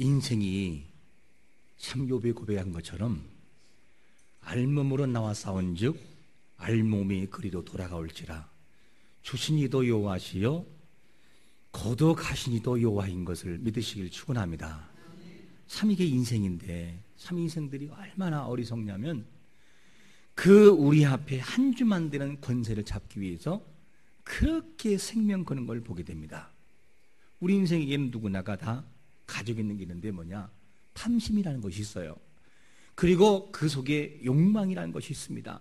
인생이 참 욥이 고백한 것처럼 알몸으로 나와 싸운즉 알몸이 그리로 돌아가올지라. 주신이도 여호와시요 거룩하시니도 여호와인 것을 믿으시길 축원합니다. 참 이게 인생인데, 참 인생들이 얼마나 어리석냐면 그 우리 앞에 한 주만 되는 권세를 잡기 위해서 그렇게 생명 거는 걸 보게 됩니다. 우리 인생에게는 누구나가 다 가지고 있는 게 있는데 뭐냐? 탐심이라는 것이 있어요. 그리고 그 속에 욕망이라는 것이 있습니다.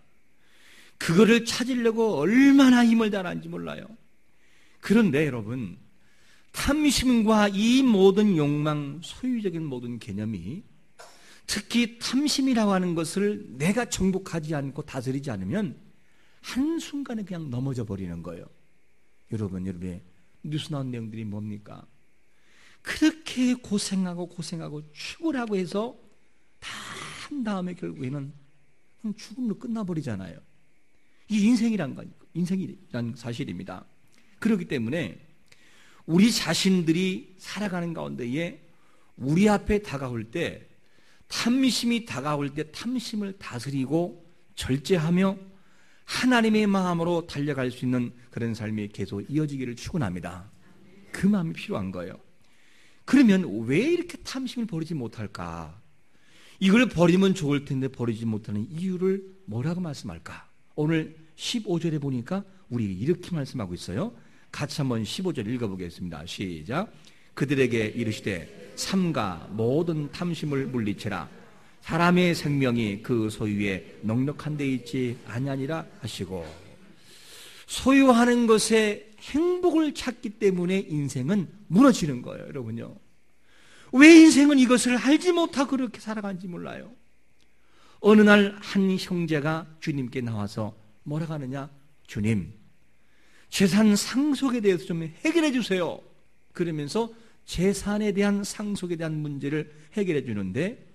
그거를 찾으려고 얼마나 힘을 다하는지 몰라요. 그런데 여러분, 탐심과 이 모든 욕망, 소유적인 모든 개념이, 특히 탐심이라고 하는 것을 내가 정복하지 않고 다스리지 않으면 한순간에 그냥 넘어져 버리는 거예요. 여러분의 뉴스 나온 내용들이 뭡니까? 그렇게 고생하고 축을 하고 해서 다 한 다음에 결국에는 그냥 죽음으로 끝나버리잖아요. 이 인생이란 사실입니다. 그렇기 때문에 우리 자신들이 살아가는 가운데에 우리 앞에 다가올 때, 탐심이 다가올 때 탐심을 다스리고 절제하며 하나님의 마음으로 달려갈 수 있는 그런 삶이 계속 이어지기를 축원합니다. 그 마음이 필요한 거예요. 그러면 왜 이렇게 탐심을 버리지 못할까? 이걸 버리면 좋을 텐데 버리지 못하는 이유를 뭐라고 말씀할까? 오늘 15절에 보니까 우리 이렇게 말씀하고 있어요. 같이 한번 15절 읽어보겠습니다. 시작. 그들에게 이르시되 삼가 모든 탐심을 물리치라. 사람의 생명이 그 소유에 넉넉한 데 있지 아니하니라 하시고, 소유하는 것에 행복을 찾기 때문에 인생은 무너지는 거예요. 여러분요, 왜 인생은 이것을 알지 못하고 그렇게 살아가는지 몰라요. 어느 날 한 형제가 주님께 나와서 뭐라고 하느냐? 주님, 재산 상속에 대해서 좀 해결해 주세요. 그러면서 재산에 대한 상속에 대한 문제를 해결해 주는데,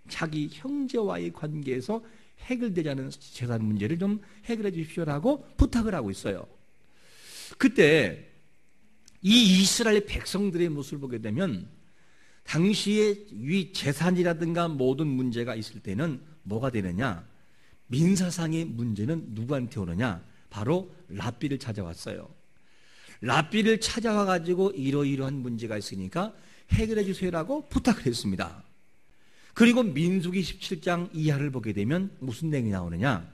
자기 형제와의 관계에서 해결되지 않은 재산 문제를 좀 해결해 주십시오라고 부탁을 하고 있어요. 그때 이 이스라엘 백성들의 모습을 보게 되면 당시에 위 재산이라든가 모든 문제가 있을 때는 뭐가 되느냐? 민사상의 문제는 누구한테 오느냐? 바로 랍비를 찾아왔어요. 랍비를 찾아와 가지고 이러이러한 문제가 있으니까 해결해 주세요라고 부탁을 했습니다. 그리고 민수기 17장 이하를 보게 되면 무슨 내용이 나오느냐?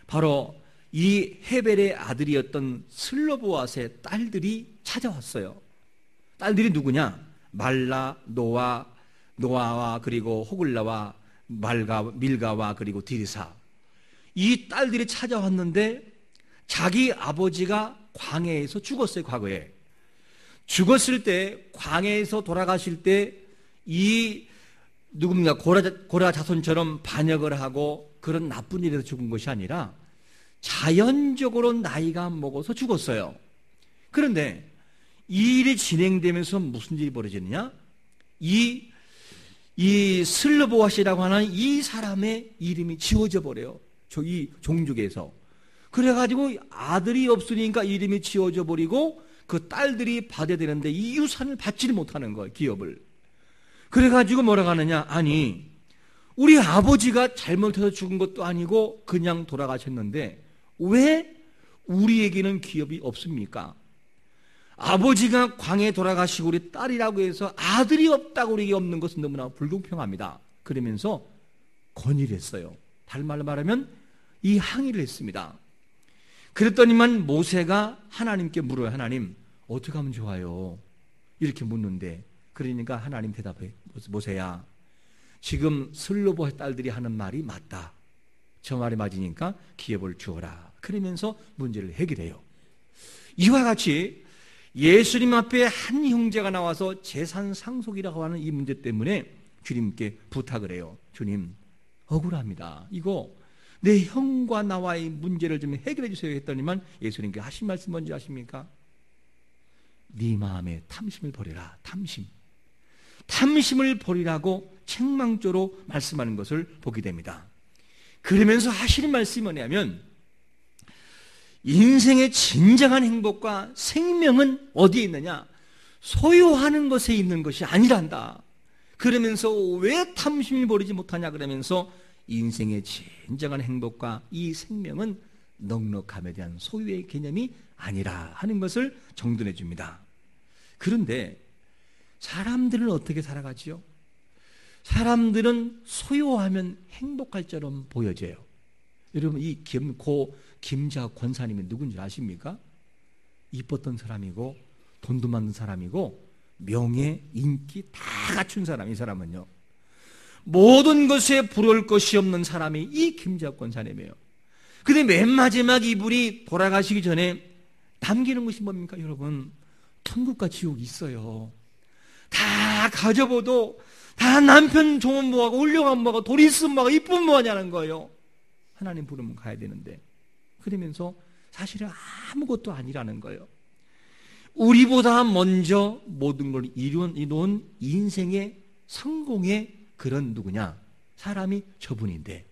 바로 이 헤벨의 아들이었던 슬로보앗의 딸들이 찾아왔어요. 딸들이 누구냐? 말라, 노아와 그리고 호글라와 밀가와 그리고 디르사. 이 딸들이 찾아왔는데 자기 아버지가 광해에서 죽었어요. 과거에 죽었을 때, 광해에서 돌아가실 때 이 누굽니까? 고라 자손처럼 반역을 하고 그런 나쁜 일에서 죽은 것이 아니라 자연적으로 나이가 먹어서 죽었어요. 그런데 이 일이 진행되면서 무슨 일이 벌어지느냐? 이 슬로보앗이라고 하는 이 사람의 이름이 지워져 버려요. 이 종족에서. 그래가지고 아들이 없으니까 이름이 지워져 버리고 그 딸들이 받아야 되는데 이 유산을 받지를 못하는 거예요. 기업을. 그래가지고 뭐라고 하느냐? 아니, 우리 아버지가 잘못해서 죽은 것도 아니고 그냥 돌아가셨는데 왜 우리에게는 기업이 없습니까? 아버지가 광해에 돌아가시고 우리 딸이라고 해서 아들이 없다고 우리에게 없는 것은 너무나 불공평합니다. 그러면서 건의를 했어요. 다른 말로 말하면 이 항의를 했습니다. 그랬더니만 모세가 하나님께 물어요. 하나님, 어떻게 하면 좋아요? 이렇게 묻는데, 그러니까 하나님 대답해. 모세야, 지금 슬로보의 딸들이 하는 말이 맞다. 저 말이 맞으니까 기업을 주어라. 그러면서 문제를 해결해요. 이와 같이 예수님 앞에 한 형제가 나와서 재산 상속이라고 하는 이 문제 때문에 주님께 부탁을 해요. 주님, 억울합니다. 이거 내 형과 나와의 문제를 좀 해결해 주세요 했더니만 예수님께 하신 말씀 뭔지 아십니까? 네 마음에 탐심을 버려라. 탐심을 버리라고 책망조로 말씀하는 것을 보게 됩니다. 그러면서 하시는 말씀이 뭐냐면, 인생의 진정한 행복과 생명은 어디에 있느냐? 소유하는 것에 있는 것이 아니란다. 그러면서 왜 탐심을 버리지 못하냐 그러면서 인생의 진정한 행복과 이 생명은 넉넉함에 대한 소유의 개념이 아니라 하는 것을 정돈해 줍니다. 그런데 사람들은 어떻게 살아가지요? 사람들은 소유하면 행복할 처럼 보여져요. 여러분, 이 고 김자 권사님이 누군지 아십니까? 이뻤던 사람이고 돈도 많은 사람이고 명예, 인기 다 갖춘 사람. 이 사람은요, 모든 것에 부러울 것이 없는 사람이 이 김자 권사님이에요. 근데 맨 마지막 이분이 돌아가시기 전에 남기는 것이 뭡니까? 여러분, 천국과 지옥이 있어요. 다 가져봐도 다 남편 좋은 뭐하고 훌륭한 뭐하고 돈 있으면 뭐하고 이쁜 뭐하냐는 거예요. 하나님 부르면 가야 되는데, 그러면서 사실은 아무것도 아니라는 거예요. 우리보다 먼저 모든 걸 이룬 인생의 성공의 그런 누구냐? 사람이 저분인데,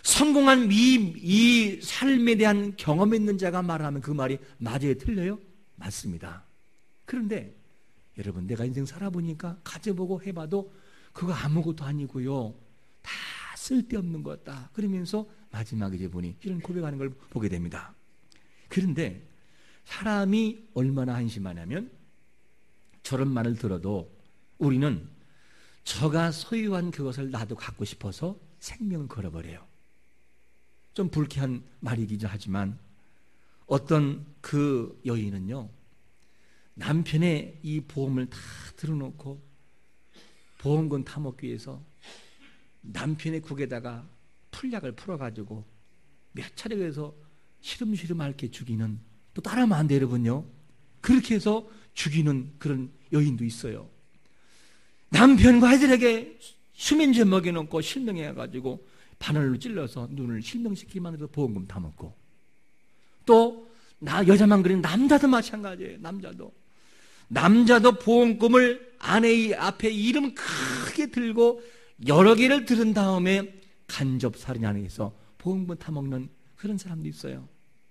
성공한 이 삶에 대한 경험 있는 자가 말하면 그 말이 맞아요, 틀려요? 맞습니다. 그런데 여러분, 내가 인생 살아보니까 가져보고 해봐도 그거 아무것도 아니고요, 다 쓸데없는 거다. 그러면서 마지막에 이제 보니 이런 고백하는 걸 보게 됩니다. 그런데 사람이 얼마나 한심하냐면, 저런 말을 들어도 우리는 저가 소유한 그것을 나도 갖고 싶어서 생명을 걸어버려요. 좀 불쾌한 말이기도 하지만 어떤 그 여인은요, 남편의 이 보험을 다 들어놓고 보험금 타먹기 위해서 남편의 국에다가 풀약을 풀어가지고 몇 차례 그래서 시름시름 앓게 죽이는, 또 따라하면 안 돼요, 여러분요. 그렇게 해서 죽이는 그런 여인도 있어요. 남편과 아이들에게 수면제 먹여놓고 실명해가지고 바늘로 찔러서 눈을 실명시키기만 해도 보험금 다 먹고, 또 여자만 그린 남자도 마찬가지예요. 남자도 보험금을 아내의 앞에 이름 크게 들고 여러 개를 들은 다음에 간접 살인해서 보험금 타먹는 그런 사람도 있어요.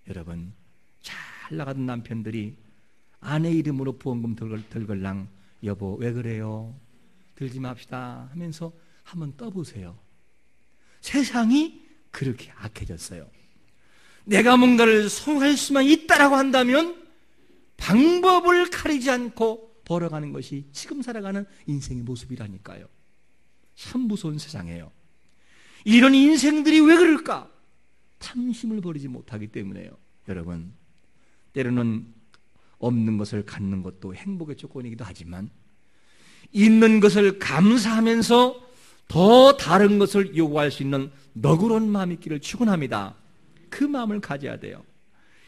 여러분, 잘 나가던 남편들이 아내 이름으로 보험금 들걸랑 여보 왜 그래요? 들지 맙시다 하면서 한번 떠보세요. 세상이 그렇게 악해졌어요. 내가 뭔가를 성공할 수만 있다라고 한다면 방법을 가리지 않고 벌어가는 것이 지금 살아가는 인생의 모습이라니까요. 참 무서운 세상이에요. 이런 인생들이 왜 그럴까? 탐심을 버리지 못하기 때문에요. 여러분, 때로는 없는 것을 갖는 것도 행복의 조건이기도 하지만, 있는 것을 감사하면서 더 다른 것을 요구할 수 있는 너그러운 마음이 있기를 축원합니다. 그 마음을 가져야 돼요.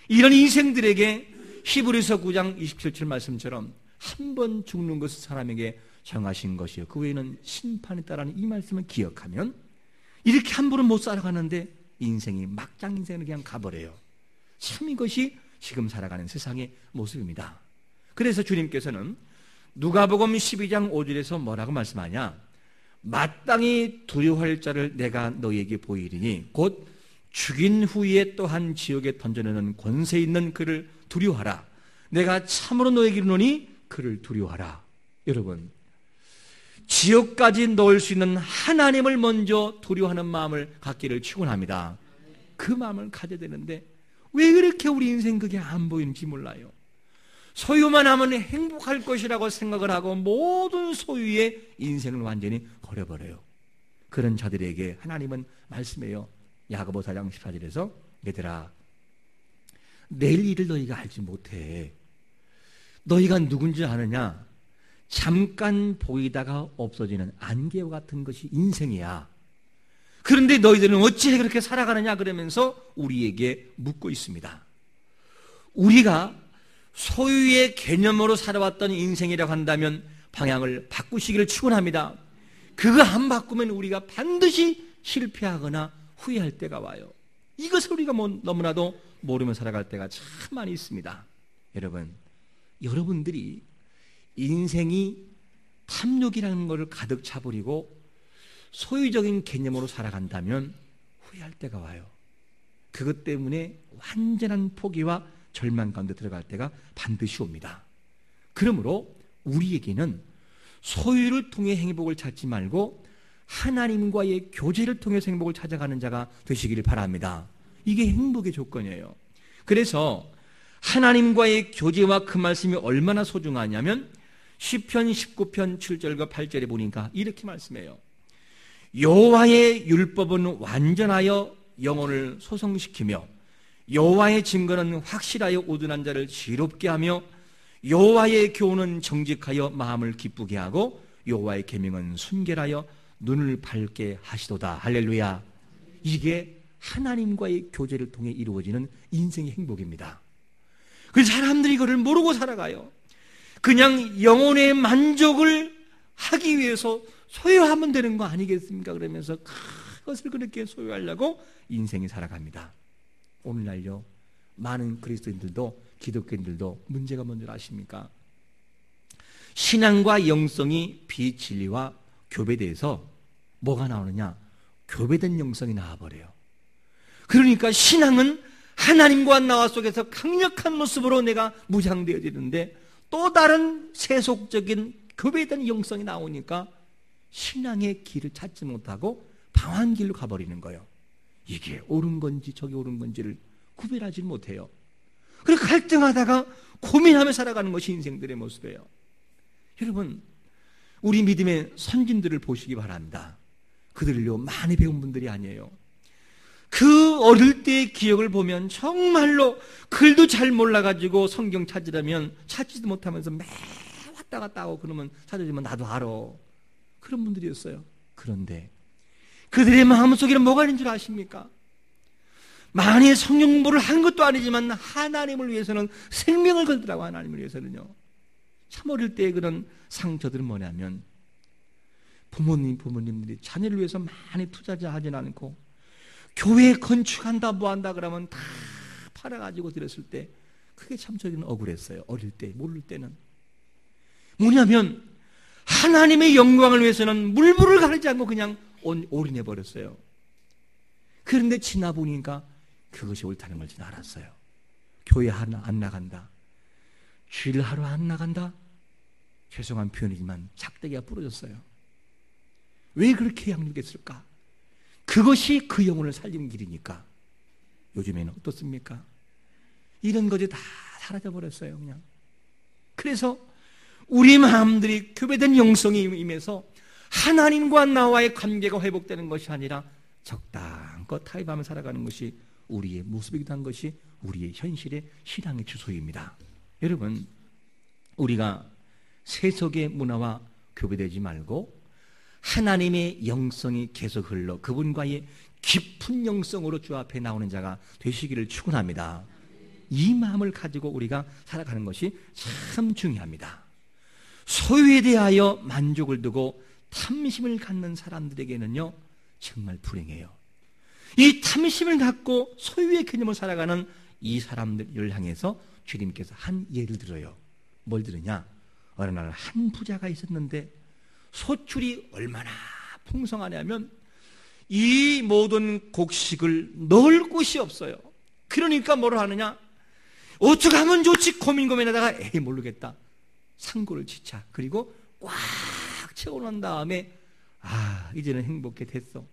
이런 인생들에게 히브리서 9장 27절 말씀처럼 한 번 죽는 것은 사람에게 정하신 것이요, 그 외에는 심판이 있다라는 이 말씀을 기억하면 이렇게 함부로 못 살아가는데 인생이 막장 인생을 그냥 가버려요. 참 이것이 지금 살아가는 세상의 모습입니다. 그래서 주님께서는 누가복음 12장 5절에서 뭐라고 말씀하냐? 마땅히 두려워할 자를 내가 너희에게 보이리니 곧 죽인 후에 또한 지옥에 던져내는 권세 있는 그를 두려워하라. 내가 참으로 너희에게 이르노니 그를 두려워하라. 여러분, 지옥까지 넣을 수 있는 하나님을 먼저 두려워하는 마음을 갖기를 축원합니다. 그 마음을 가져야 되는데 왜 그렇게 우리 인생 그게 안 보이는지 몰라요. 소유만 하면 행복할 것이라고 생각을 하고 모든 소유의 인생을 완전히 버려버려요. 그런 자들에게 하나님은 말씀해요. 야고보 4장 14절에서 얘들아, 내일 일을 너희가 알지 못해. 너희가 누군지 아느냐? 잠깐 보이다가 없어지는 안개와 같은 것이 인생이야. 그런데 너희들은 어찌 그렇게 살아가느냐? 그러면서 우리에게 묻고 있습니다. 우리가 소유의 개념으로 살아왔던 인생이라고 한다면 방향을 바꾸시기를 축원합니다. 그거 안 바꾸면 우리가 반드시 실패하거나 후회할 때가 와요. 이것을 우리가 너무나도 모르며 살아갈 때가 참 많이 있습니다. 여러분들이 인생이 탐욕이라는 것을 가득 차버리고 소유적인 개념으로 살아간다면 후회할 때가 와요. 그것 때문에 완전한 포기와 절망 가운데 들어갈 때가 반드시 옵니다. 그러므로 우리에게는 소유를 통해 행복을 찾지 말고 하나님과의 교제를 통해서 행복을 찾아가는 자가 되시기를 바랍니다. 이게 행복의 조건이에요. 그래서 하나님과의 교제와 그 말씀이 얼마나 소중하냐면 시편 19편 7절과 8절에 보니까 이렇게 말씀해요. 여호와의 율법은 완전하여 영혼을 소성시키며 여호와의 증거는 확실하여 오둔한 자를 지롭게 하며 여호와의 교훈은 정직하여 마음을 기쁘게 하고 여호와의 계명은 순결하여 눈을 밝게 하시도다. 할렐루야. 이게 하나님과의 교제를 통해 이루어지는 인생의 행복입니다. 그래서 사람들이 이거를 모르고 살아가요. 그냥 영혼의 만족을 하기 위해서 소유하면 되는 거 아니겠습니까? 그러면서 그것을 그렇게 소유하려고 인생이 살아갑니다. 오늘날요, 많은 그리스도인들도 기독교인들도 문제가 뭔지 아십니까? 신앙과 영성이 비진리와 교배돼서 뭐가 나오느냐? 교배된 영성이 나와버려요. 그러니까 신앙은 하나님과 나와 속에서 강력한 모습으로 내가 무장되어지는데 또 다른 세속적인 교배된 영성이 나오니까 신앙의 길을 찾지 못하고 방황 길로 가버리는 거예요. 이게 옳은 건지 저게 옳은 건지를 구별하지 못해요. 그래서 갈등하다가 고민하며 살아가는 것이 인생들의 모습이에요. 여러분, 우리 믿음의 선진들을 보시기 바랍니다. 그들을요 많이 배운 분들이 아니에요. 그 어릴 때의 기억을 보면 정말로 글도 잘 몰라가지고 성경 찾으려면 찾지도 못하면서 매 왔다 갔다 하고 그러면 찾아주면 나도 알아. 그런 분들이었어요. 그런데 그들의 마음속에는 뭐가 있는 줄 아십니까? 많이 성경 공부를 한 것도 아니지만 하나님을 위해서는 생명을 걸더라고. 하나님을 위해서는요. 참 어릴 때의 그런 상처들은 뭐냐면 부모님들이 자녀를 위해서 많이 투자하진 않고 교회 건축한다 뭐한다 그러면 다 팔아가지고 드렸을 때 그게 참 저기는 억울했어요. 어릴 때 모를 때는 뭐냐면 하나님의 영광을 위해서는 물불을 가리지 않고 그냥 올인해버렸어요. 그런데 지나 보니까 그것이 옳다는 걸 알았어요. 교회 하나 안 나간다, 주일하러 안 나간다, 죄송한 표현이지만 작대기가 부러졌어요. 왜 그렇게 양육했을까? 그것이 그 영혼을 살리는 길이니까. 요즘에는 어떻습니까? 이런 것이 다 사라져버렸어요. 그냥. 그래서 우리 마음들이 교배된 영성이 임해서 하나님과 나와의 관계가 회복되는 것이 아니라 적당껏 타협하며 살아가는 것이 우리의 모습이기도 한 것이 우리의 현실의 신앙의 주소입니다. 여러분, 우리가 세속의 문화와 교배되지 말고 하나님의 영성이 계속 흘러 그분과의 깊은 영성으로 주 앞에 나오는 자가 되시기를 축원합니다. 이 마음을 가지고 우리가 살아가는 것이 참 중요합니다. 소유에 대하여 만족을 두고 탐심을 갖는 사람들에게는요 정말 불행해요. 이 탐심을 갖고 소유의 개념을 살아가는 이 사람들을 향해서 주님께서 한 예를 들어요. 뭘 들으냐? 어느 날 한 부자가 있었는데 소출이 얼마나 풍성하냐면 이 모든 곡식을 넣을 곳이 없어요. 그러니까 뭐를 하느냐? 어떻게 하면 좋지 고민하다가 에이 모르겠다. 상고를 지차. 그리고 꽉 채워놓은 다음에 이제는 행복해 됐어.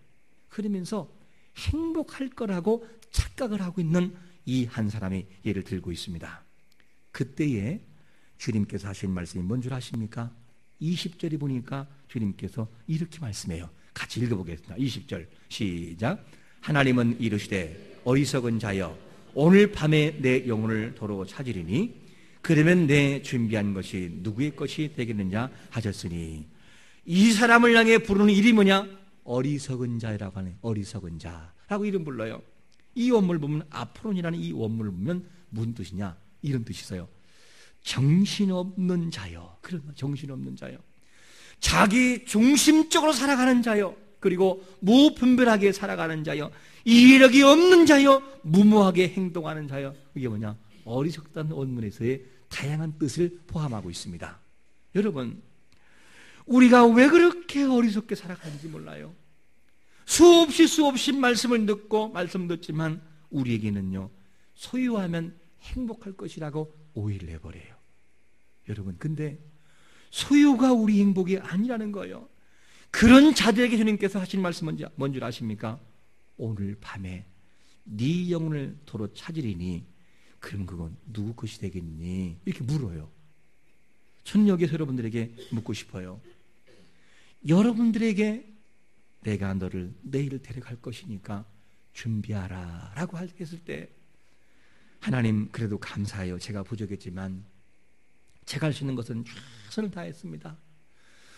그러면서 행복할 거라고 착각을 하고 있는 이 한 사람의 예를 들고 있습니다. 그때에 주님께서 하신 말씀이 뭔 줄 아십니까? 20절에 보니까 주님께서 이렇게 말씀해요. 같이 읽어보겠습니다. 20절 시작. 하나님은 이르시되 어리석은 자여 오늘 밤에 내 영혼을 도로 찾으리니 그러면 내 준비한 것이 누구의 것이 되겠느냐 하셨으니 이 사람을 향해 부르는 이름이 뭐냐? 어리석은 자라고 하네. 어리석은 자라고 이름 불러요. 이 원문을 보면 아프론이라는 이 원문을 보면 무슨 뜻이냐? 이런 뜻이 있어요. 정신없는 자요. 그런 정신없는 자요. 자기 중심적으로 살아가는 자요. 그리고 무분별하게 살아가는 자요. 이력이 없는 자요. 무모하게 행동하는 자요. 이게 뭐냐? 어리석다는 원문에서의 다양한 뜻을 포함하고 있습니다. 여러분, 우리가 왜 그렇게 어리석게 살아가는지 몰라요. 수없이 말씀을 듣고 말씀 듣지만 우리에게는요 소유하면 행복할 것이라고 오해를 해버려요. 여러분, 근데 소유가 우리 행복이 아니라는 거예요. 그런 자들에게 주님께서 하신 말씀은 뭔 줄 아십니까? 오늘 밤에 네 영혼을 도로 찾으리니 그럼 그건 누구 것이 되겠니? 이렇게 물어요. 저는 여기서 여러분들에게 묻고 싶어요. 여러분들에게 내가 너를 내일 데려갈 것이니까 준비하라 라고 했을 때 하나님 그래도 감사해요. 제가 부족했지만 제가 할 수 있는 것은 최선을 다했습니다.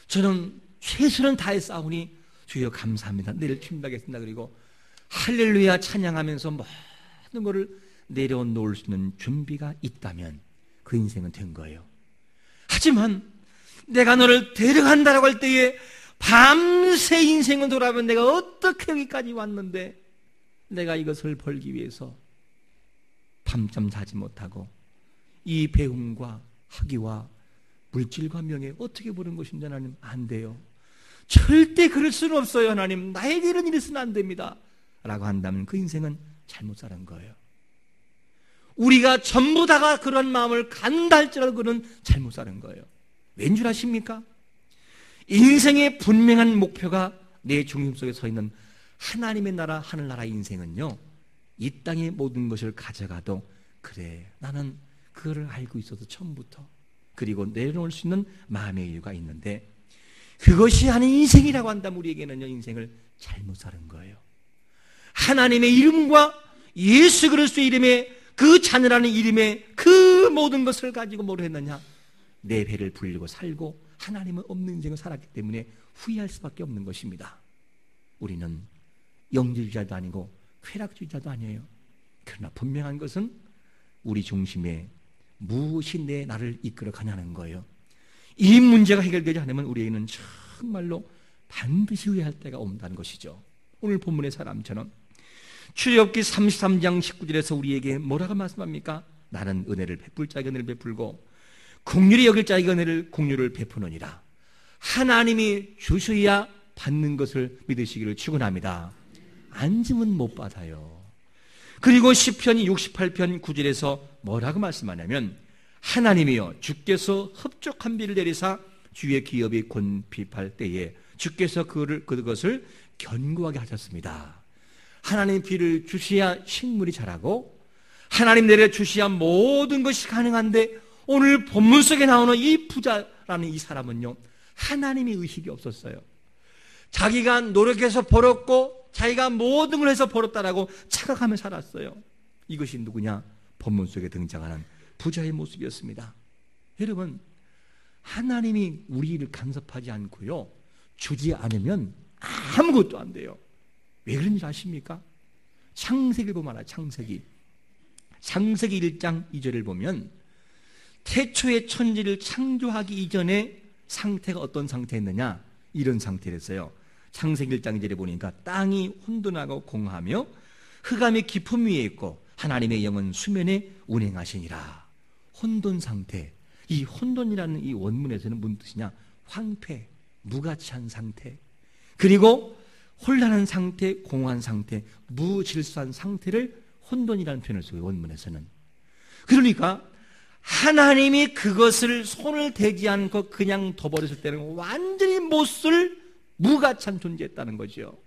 저는 최선을 다해 싸우니 주여 감사합니다. 내일 준비하겠습니다. 그리고 할렐루야 찬양하면서 모든 것을 내려놓을 수 있는 준비가 있다면 그 인생은 된 거예요. 하지만 내가 너를 데려간다라고 할 때에 밤새 인생을 돌아보면 내가 어떻게 여기까지 왔는데 내가 이것을 벌기 위해서 밤잠 자지 못하고 이 배움과 학위와 물질과 명예 어떻게 보는 것인지 하나님 안 돼요. 절대 그럴 수는 없어요. 하나님 나에게 이런 일이 있으면 안 됩니다 라고 한다면 그 인생은 잘못 사는 거예요. 우리가 전부 다가 그런 마음을 간다 할지라도 그는 잘못 사는 거예요. 왠 줄 아십니까? 인생의 분명한 목표가 내 중심 속에 서 있는 하나님의 나라 하늘나라의 인생은요, 이 땅의 모든 것을 가져가도 그래 나는 그거를 알고 있어서 처음부터 그리고 내려놓을 수 있는 마음의 여유가 있는데 그것이 하는 인생이라고 한다면 우리에게는요 인생을 잘못 사는 거예요. 하나님의 이름과 예수 그리스도의 이름에 그 자녀라는 이름에 그 모든 것을 가지고 뭘 했느냐? 내 배를 불리고 살고 하나님은 없는 인생을 살았기 때문에 후회할 수밖에 없는 것입니다. 우리는 영지주의자도 아니고 쾌락주의자도 아니에요. 그러나 분명한 것은 우리 중심에 무엇이 내 나를 이끌어 가냐는 거예요. 이 문제가 해결되지 않으면 우리에게는 정말로 반드시 후회할 때가 온다는 것이죠. 오늘 본문의 사람처럼 출애굽기 33장 19절에서 우리에게 뭐라고 말씀합니까? 나는 은혜를 베풀 자에게 은혜를 베풀고 긍휼히 여길 자에게 긍휼을 베푸느니라. 하나님이 주셔야 받는 것을 믿으시기를 축원합니다. 안 주면 못 받아요. 그리고 시편 68편 9절에서 뭐라고 말씀하냐면 하나님이여 주께서 흡족한 비를 내리사 주의 기업이 곤핍할 때에 주께서 그것을 견고하게 하셨습니다. 하나님 비를 주셔야 식물이 자라고 하나님 내려 주셔야 모든 것이 가능한데 오늘 본문 속에 나오는 이 부자라는 이 사람은요 하나님의 의식이 없었어요. 자기가 노력해서 벌었고 자기가 모든 걸 해서 벌었다라고 착각하며 살았어요. 이것이 누구냐? 본문 속에 등장하는 부자의 모습이었습니다. 여러분 하나님이 우리를 간섭하지 않고요 주지 않으면 아무것도 안 돼요. 왜 그런지 아십니까? 창세기를 보면 알아요. 창세기 1장 2절을 보면 태초에 천지를 창조하기 이전의 상태가 어떤 상태였느냐? 이런 상태였어요. 창세기 1장 2절에 보니까 땅이 혼돈하고 공하며 흑암이 깊음 위에 있고 하나님의 영은 수면에 운행하시니라. 혼돈 상태. 이 혼돈이라는 이 원문에서는 무슨 뜻이냐? 황폐, 무가치한 상태. 그리고 혼란한 상태, 공허한 상태, 무질서한 상태를 혼돈이라는 표현을 써요. 원문에서는. 그러니까 하나님이 그것을 손을 대지 않고 그냥 둬버렸을 때는 완전히 못쓸 무가치한 존재였다는 거죠.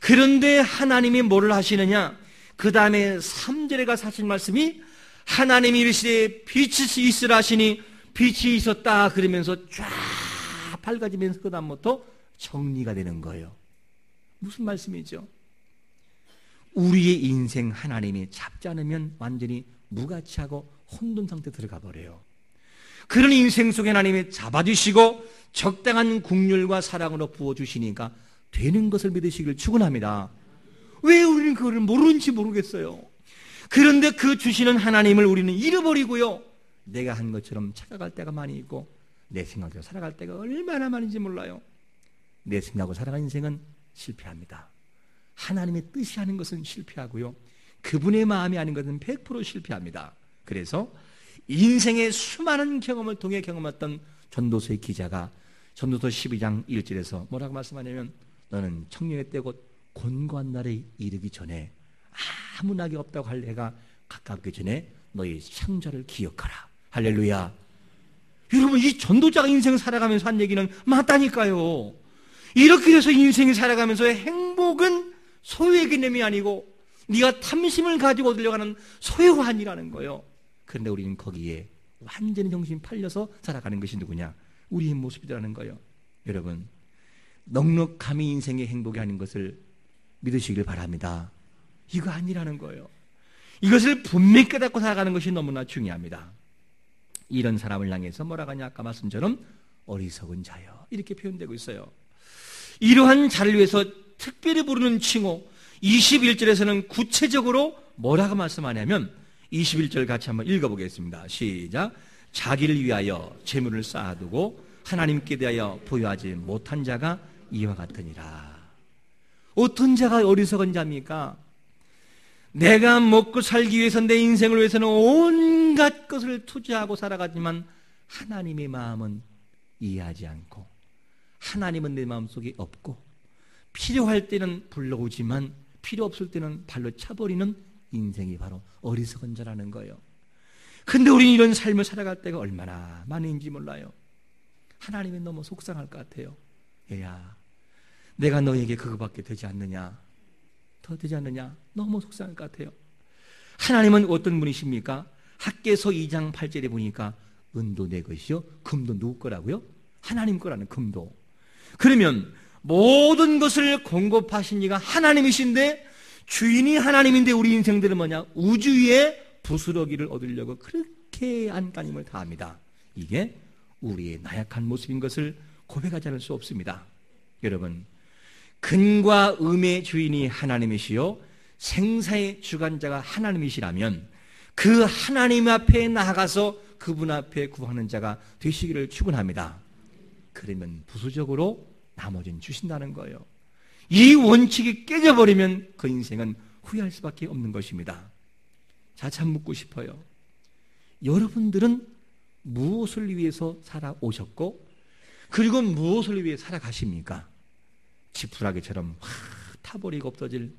그런데 하나님이 뭐를 하시느냐? 그 다음에 3절에 가서 하신 말씀이 하나님이 이르시되 빛이 있으라 하시니 빛이 있었다 그러면서 쫙 밝아지면서 그 다음부터 정리가 되는 거예요. 무슨 말씀이죠? 우리의 인생 하나님이 잡지 않으면 완전히 무가치하고 혼돈 상태에 들어가 버려요. 그런 인생 속에 하나님이 잡아주시고 적당한 긍휼과 사랑으로 부어주시니까 되는 것을 믿으시기를 축원합니다. 왜 우리는 그걸 모르는지 모르겠어요. 그런데 그 주시는 하나님을 우리는 잃어버리고요 내가 한 것처럼 착각할 때가 많이 있고 내 생각대로 살아갈 때가 얼마나 많은지 몰라요. 내 생각으로 살아가는 인생은 실패합니다. 하나님의 뜻이 하는 것은 실패하고요 그분의 마음이 아닌 것은 100% 실패합니다. 그래서 인생의 수많은 경험을 통해 경험했던 전도서의 기자가 전도서 12장 1절에서 뭐라고 말씀하냐면 너는 청년의 때고 곤고한 날에 이르기 전에 아무 낙이 없다고 할 해가 가깝기 전에 너희 창조를 기억하라. 할렐루야. 여러분, 이 전도자가 인생을 살아가면서 한 얘기는 맞다니까요. 이렇게 해서 인생을 살아가면서의 행복은 소유의 개념이 아니고 네가 탐심을 가지고 얻으려고 하는 소유한이라는 거예요. 그런데 우리는 거기에 완전히 정신이 팔려서 살아가는 것이 누구냐? 우리의 모습이라는 거예요. 여러분, 넉넉함이 인생의 행복이 아닌 것을 믿으시길 바랍니다. 이거 아니라는 거예요. 이것을 분명히 깨닫고 살아가는 것이 너무나 중요합니다. 이런 사람을 향해서 뭐라고 하냐? 아까 말씀처럼 어리석은 자여, 이렇게 표현되고 있어요. 이러한 자를 위해서 특별히 부르는 칭호, 21절에서는 구체적으로 뭐라고 말씀하냐면 21절 같이 한번 읽어보겠습니다. 시작. 자기를 위하여 재물을 쌓아두고 하나님께 대하여 보유하지 못한 자가 이와 같으니라. 어떤 자가 어리석은 자입니까? 내가 먹고 살기 위해서 내 인생을 위해서는 온갖 것을 투자하고 살아가지만 하나님의 마음은 이해하지 않고 하나님은 내 마음속에 없고 필요할 때는 불러오지만 필요 없을 때는 발로 차버리는 인생이 바로 어리석은 자라는 거예요. 근데 우리는 이런 삶을 살아갈 때가 얼마나 많은지 몰라요. 하나님이 너무 속상할 것 같아요. 얘야, 내가 너에게 그거밖에 되지 않느냐? 더 되지 않느냐? 너무 속상할 것 같아요. 하나님은 어떤 분이십니까? 학개서 2장 8절에 보니까 은도 내 것이요 금도 누구 거라고요? 하나님 거라는 금도. 그러면 모든 것을 공급하신 이가 하나님이신데 주인이 하나님인데 우리 인생들은 뭐냐? 우주 위에 부스러기를 얻으려고 그렇게 안간힘을 다합니다. 이게 우리의 나약한 모습인 것을 고백하지 않을 수 없습니다. 여러분, 근과 음의 주인이 하나님이시요 생사의 주관자가 하나님이시라면 그 하나님 앞에 나아가서 그분 앞에 구하는 자가 되시기를 축원합니다. 그러면 부수적으로 나머지는 주신다는 거예요. 이 원칙이 깨져버리면 그 인생은 후회할 수밖에 없는 것입니다. 자, 참 묻고 싶어요. 여러분들은 무엇을 위해서 살아오셨고 그리고 무엇을 위해 살아가십니까? 지푸라기처럼 확 타버리고 없어질,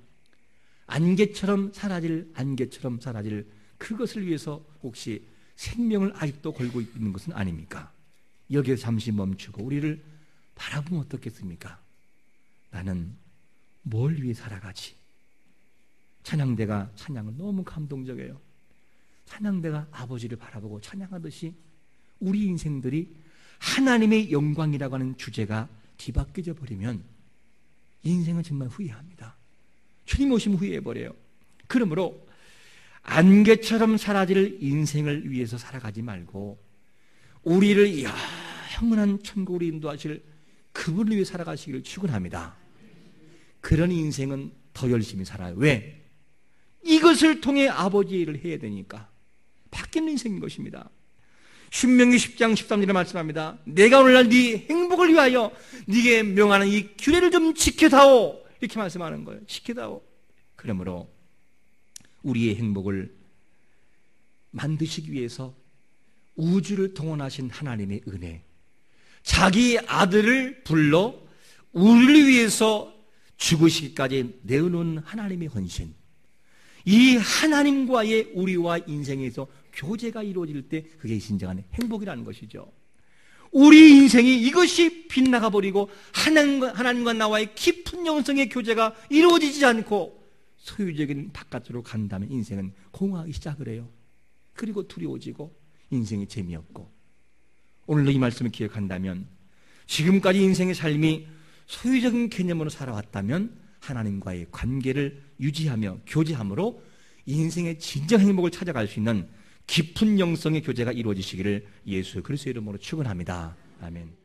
안개처럼 사라질, 안개처럼 사라질 그것을 위해서 혹시 생명을 아직도 걸고 있는 것은 아닙니까? 여기에서 잠시 멈추고 우리를 바라보면 어떻겠습니까? 나는 뭘 위해 살아가지? 찬양대가 찬양은 너무 감동적이에요. 찬양대가 아버지를 바라보고 찬양하듯이 우리 인생들이 하나님의 영광이라고 하는 주제가 뒤바뀌어져 버리면 인생은 정말 후회합니다. 주님 오시면 후회해버려요. 그러므로 안개처럼 사라질 인생을 위해서 살아가지 말고 우리를 영원한 천국으로 인도하실 그분을 위해 살아가시기를 축원합니다. 그런 인생은 더 열심히 살아요. 왜? 이것을 통해 아버지의 일을 해야 되니까. 바뀌는 인생인 것입니다. 신명기 10장 13절에 말씀합니다. 내가 오늘날 네 행복을 위하여 네게 명하는 이 규례를 좀 지켜다오. 이렇게 말씀하는 거예요. 지켜다오. 그러므로 우리의 행복을 만드시기 위해서 우주를 동원하신 하나님의 은혜, 자기 아들을 불러 우리를 위해서 죽으시기까지 내어놓은 하나님의 헌신, 이 하나님과의 우리와 인생에서 교제가 이루어질 때 그게 진정한 행복이라는 것이죠. 우리 인생이 이것이 빗나가 버리고 하나님과 나와의 깊은 영성의 교제가 이루어지지 않고 소유적인 바깥으로 간다면 인생은 공허하기 시작을 해요. 그리고 두려워지고 인생이 재미없고, 오늘도 이 말씀을 기억한다면 지금까지 인생의 삶이 소유적인 개념으로 살아왔다면 하나님과의 관계를 유지하며 교제함으로 인생의 진정 행복을 찾아갈 수 있는 깊은 영성의 교제가 이루어지시기를 예수 그리스도의 이름으로 축원합니다. 아멘.